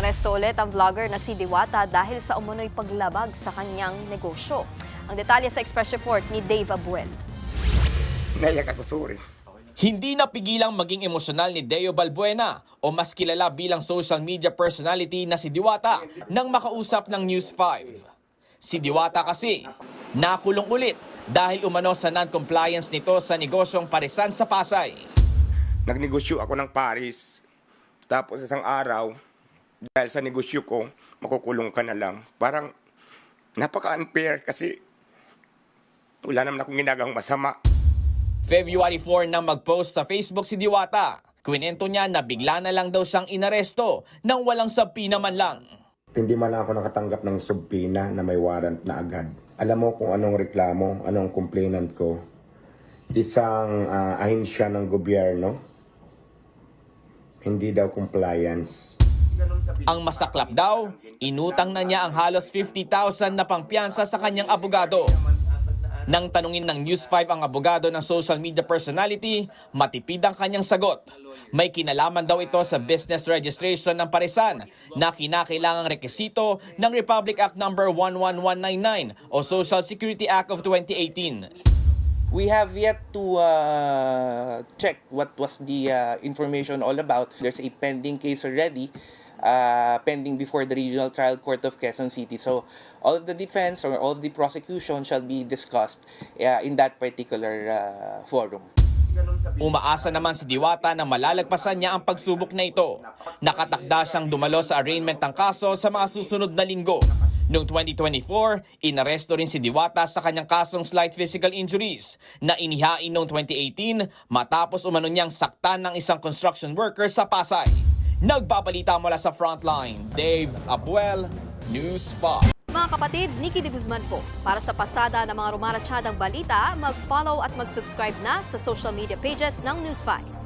Inaresto ulit ang vlogger na si Diwata dahil sa umunoy paglabag sa kanyang negosyo. Ang detalye sa Express Report ni Dave Abuel. Naiyak ako, sorry. Hindi napigilang maging emosyonal ni Deo Balbuena o mas kilala bilang social media personality na si Diwata nang makausap ng News 5. Si Diwata kasi nakulong ulit dahil umano sa non-compliance nito sa negosyong Parisan sa Pasay. Nagnegosyo ako ng Paris. Tapos isang araw, dahil sa negosyo ko, makukulong ka na lang. Parang napaka-unfair kasi wala naman akong ginagawang masama. February 4 nang mag-post sa Facebook si Diwata. Kwinento niya na bigla na lang daw siyang inaresto nang walang sabpina man lang. Hindi man lang ako nakatanggap ng subpina na may warrant na agad. Alam mo kung anong reklamo, anong complainant ko? Isang ahensya ng gobyerno, hindi daw compliance. Ang masaklap daw, inutang na niya ang halos 50,000 na pangpiyansa sa kanyang abogado. Nang tanungin ng News 5 ang abogado ng social media personality, matipid ang kanyang sagot. May kinalaman daw ito sa business registration ng Parisan na kinakailangang rekisito ng Republic Act No. 11199 o Social Security Act of 2018. We have yet to check what was the information all about. There's a pending case already, pending before the Regional Trial Court of Quezon City. So all of the defense or all of the prosecution shall be discussed in that particular forum. Umaasa naman si Diwata na malalagpasan niya ang pagsubok na ito. Nakatakda siyang dumalo sa arraignment ng kaso sa mga susunod na linggo. Noong 2024, inaresto rin si Diwata sa kanyang kasong slight physical injuries na inihain noong 2018 matapos umano niyang saktan ng isang construction worker sa Pasay. Nagbabalita mula sa Frontline, Dave Abuel, News 5. Mga kapatid, Nikki de Guzman po. Para sa pasada ng mga rumaratsyadang balita, mag-follow at mag-subscribe na sa social media pages ng News 5.